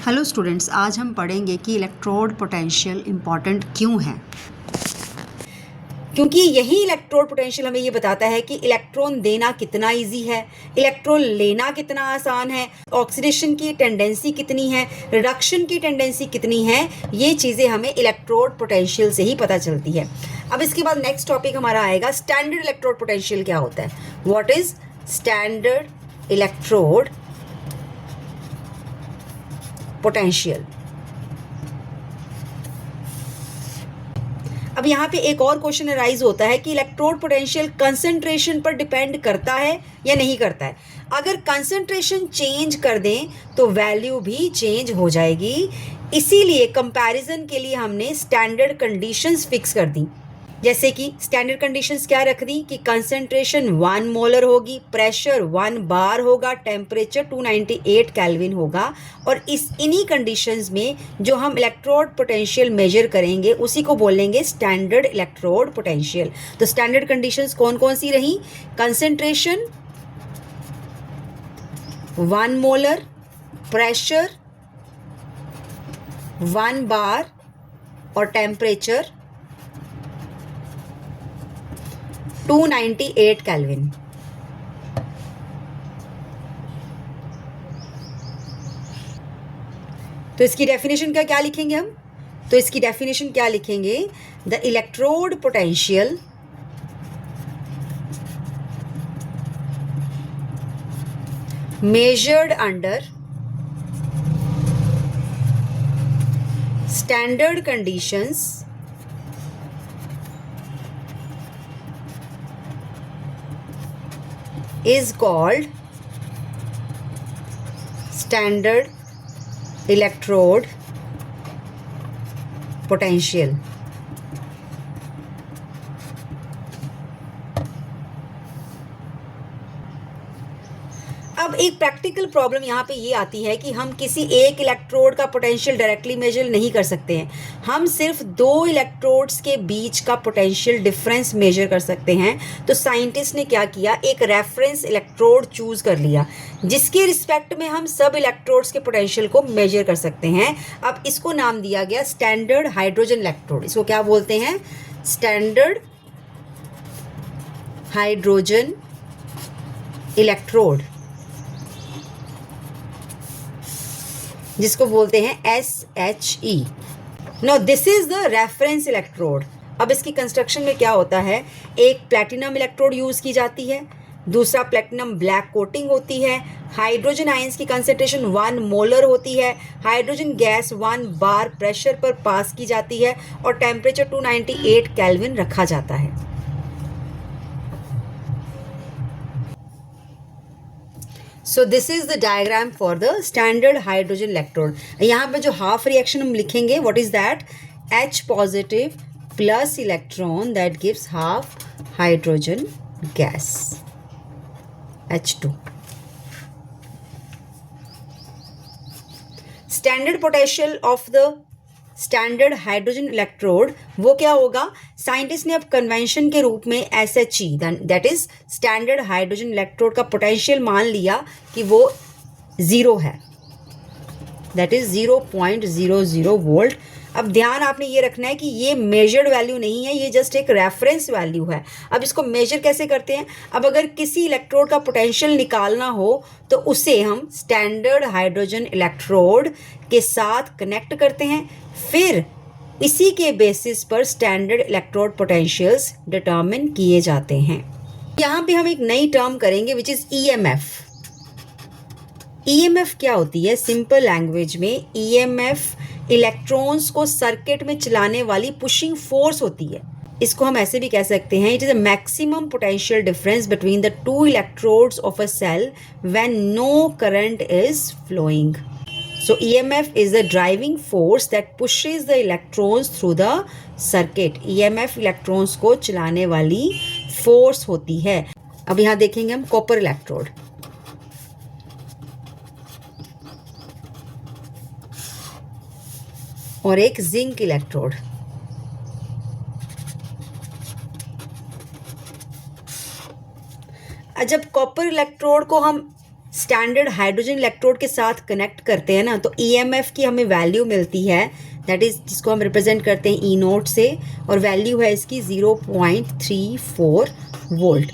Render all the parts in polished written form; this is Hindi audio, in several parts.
हेलो स्टूडेंट्स, आज हम पढ़ेंगे कि इलेक्ट्रोड पोटेंशियल इम्पॉर्टेंट क्यों है। क्योंकि यही इलेक्ट्रोड पोटेंशियल हमें ये बताता है कि इलेक्ट्रॉन देना कितना इजी है, इलेक्ट्रॉन लेना कितना आसान है, ऑक्सीडेशन की टेंडेंसी कितनी है, रिडक्शन की टेंडेंसी कितनी है। ये चीज़ें हमें इलेक्ट्रोड पोटेंशियल से ही पता चलती है। अब इसके बाद नेक्स्ट टॉपिक हमारा आएगा स्टैंडर्ड इलेक्ट्रोड पोटेंशियल क्या होता है। What is standard electrode potential. अब यहाँ पे एक और क्वेश्चन अराइज होता है कि इलेक्ट्रोड पोटेंशियल कंसंट्रेशन पर डिपेंड करता है या नहीं करता है। अगर कंसंट्रेशन चेंज कर दें तो वैल्यू भी चेंज हो जाएगी। इसीलिए कंपैरिजन के लिए हमने स्टैंडर्ड कंडीशंस फिक्स कर दी। जैसे कि स्टैंडर्ड कंडीशंस क्या रख दी कि कंसंट्रेशन 1 मोलर होगी, प्रेशर 1 बार होगा, टेम्परेचर 298 केल्विन होगा। और इन्हीं कंडीशंस में जो हम इलेक्ट्रोड पोटेंशियल मेजर करेंगे उसी को बोलेंगे स्टैंडर्ड इलेक्ट्रोड पोटेंशियल। तो स्टैंडर्ड कंडीशंस कौन कौन सी रही? कंसंट्रेशन 1 मोलर, प्रेशर 1 बार और टेम्परेचर 298 केल्विन। तो इसकी डेफिनेशन का क्या लिखेंगे हम? तो इसकी डेफिनेशन क्या लिखेंगे? The electrode potential measured under standard conditions is called standard electrode potential. अब एक प्रैक्टिकल प्रॉब्लम यहाँ पे ये आती है कि हम किसी एक इलेक्ट्रोड का पोटेंशियल डायरेक्टली मेजर नहीं कर सकते हैं। हम सिर्फ 2 इलेक्ट्रोड्स के बीच का पोटेंशियल डिफरेंस मेजर कर सकते हैं। तो साइंटिस्ट ने क्या किया, एक रेफरेंस इलेक्ट्रोड चूज कर लिया जिसके रिस्पेक्ट में हम सब इलेक्ट्रोड्स के पोटेंशियल को मेजर कर सकते हैं। अब इसको नाम दिया गया स्टैंडर्ड हाइड्रोजन इलेक्ट्रोड। इसको क्या बोलते हैं? स्टैंडर्ड हाइड्रोजन इलेक्ट्रोड, जिसको बोलते हैं SHE। No this is the reference electrode. अब इसकी कंस्ट्रक्शन में क्या होता है, एक प्लैटिनम इलेक्ट्रोड यूज की जाती है, दूसरा प्लैटिनम ब्लैक कोटिंग होती है, हाइड्रोजन आयंस की कंसेंट्रेशन 1 मोलर होती है, हाइड्रोजन गैस 1 बार प्रेशर पर पास की जाती है और टेम्परेचर 298 केल्विन रखा जाता है। So this is the diagram for the standard hydrogen electrode. यहाँ पे जो हाफ रिएक्शन हम लिखेंगे, what is that? H positive plus electron that gives half hydrogen gas, H2. Standard potential of the standard hydrogen electrode वो क्या होगा? साइंटिस्ट ने अब कन्वेंशन के रूप में SHE that is standard hydrogen electrode का पोटेंशियल मान लिया कि वो 0 है, दैट इज 0.00 वोल्ट। अब ध्यान आपने ये रखना है कि ये मेजर्ड वैल्यू नहीं है, ये जस्ट एक रेफरेंस वैल्यू है। अब इसको मेजर कैसे करते हैं? अब अगर किसी इलेक्ट्रोड का पोटेंशियल निकालना हो तो उसे हम स्टैंडर्ड हाइड्रोजन इलेक्ट्रोड के साथ कनेक्ट करते हैं, फिर इसी के बेसिस पर स्टैंडर्ड इलेक्ट्रोड पोटेंशियल्स डिटरमिन किए जाते हैं। यहाँ पे हम एक नई टर्म करेंगे विच इज EMF। EMF क्या होती है? सिंपल लैंग्वेज में EMF इलेक्ट्रॉन्स को सर्किट में चलाने वाली पुशिंग फोर्स होती है। इसको हम ऐसे भी कह सकते हैं, it is a maximum potential difference between the 2 electrodes of a cell when no current is flowing. So EMF is the driving force that pushes the electrons through the circuit. EMF electrons को चलाने वाली फोर्स होती है। अब यहाँ देखेंगे हम कॉपर इलेक्ट्रोड। और एक जिंक इलेक्ट्रोड। जब कॉपर इलेक्ट्रोड को हम स्टैंडर्ड हाइड्रोजन इलेक्ट्रोड के साथ कनेक्ट करते हैं ना, तो ईएमएफ की हमें वैल्यू मिलती है, दैट इज जिसको हम रिप्रेजेंट करते हैं ई नोट से, और वैल्यू है इसकी 0.34 वोल्ट।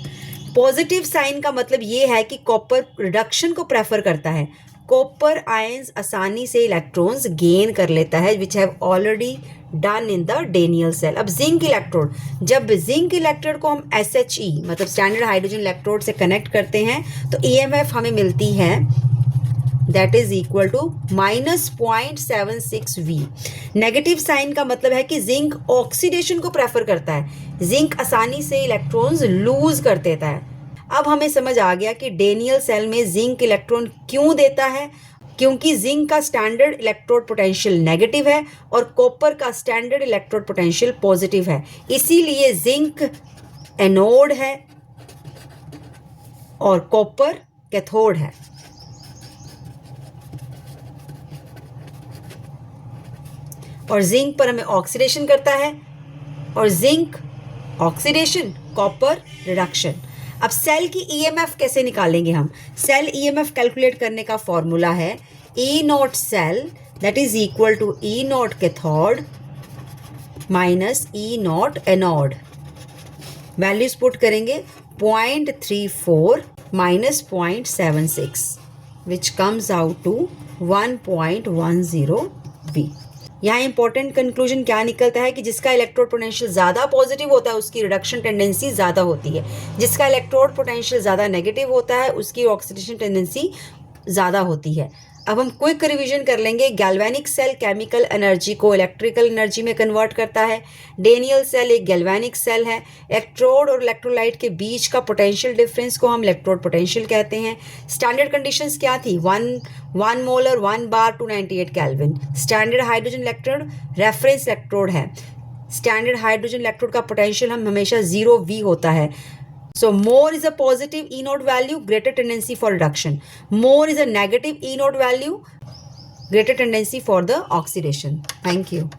पॉजिटिव साइन का मतलब ये है कि कॉपर रिडक्शन को प्रेफर करता है। कॉपर आयंस आसानी से इलेक्ट्रॉन्स गेन कर लेता है which have already done in the Daniell cell. अब जिंक इलेक्ट्रोड, जब जिंक इलेक्ट्रोड को हम SHE मतलब स्टैंडर्ड हाइड्रोजन इलेक्ट्रोड से कनेक्ट करते हैं तो EMF हमें मिलती है that is equal to -0.76V। Negative sign का मतलब है कि जिंक ऑक्सीडेशन को प्रेफर करता है, जिंक आसानी से इलेक्ट्रॉन्स लूज कर देता है। अब हमें समझ आ गया कि डेनियल सेल में जिंक इलेक्ट्रॉन क्यों देता है, क्योंकि जिंक का स्टैंडर्ड इलेक्ट्रोड पोटेंशियल नेगेटिव है और कॉपर का स्टैंडर्ड इलेक्ट्रोड पोटेंशियल पॉजिटिव है, इसीलिए जिंक एनोड है और कॉपर कैथोड है। और जिंक पर हमें ऑक्सीडेशन करता है, और जिंक ऑक्सीडेशन, कॉपर रिडक्शन। अब सेल की ईएमएफ कैसे निकालेंगे हम? सेल ईएमएफ कैलकुलेट करने का फॉर्मूला है E naught cell that is equal to E naught cathode minus E naught anode. Values put करेंगे 0.34 minus 0.76 which comes out to 1.10V। यहाँ इंपॉर्टेंट कंक्लूजन क्या निकलता है कि जिसका इलेक्ट्रोड पोटेंशियल ज़्यादा पॉजिटिव होता है उसकी रिडक्शन टेंडेंसी ज़्यादा होती है, जिसका इलेक्ट्रोड पोटेंशियल ज़्यादा नेगेटिव होता है उसकी ऑक्सीडेशन टेंडेंसी ज़्यादा होती है। अब हम क्विक रिवीजन कर लेंगे। गैल्वेनिक सेल केमिकल एनर्जी को इलेक्ट्रिकल एनर्जी में कन्वर्ट करता है। डेनियल सेल एक गैल्वेनिक सेल है। इलेक्ट्रोड और इलेक्ट्रोलाइट के बीच का पोटेंशियल डिफरेंस को हम इलेक्ट्रोड पोटेंशियल कहते हैं। स्टैंडर्ड कंडीशंस क्या थी? 1 मोलर 1 बार 298 kelvin. Standard hydrogen electrode reference electrode है। स्टैंडर्ड हाइड्रोजन इलेक्ट्रोड का पोटेंशियल हम हमेशा 0V होता है। So more is a positive E naught value, greater tendency for reduction. More is a negative E naught value, greater tendency for the oxidation. Thank you.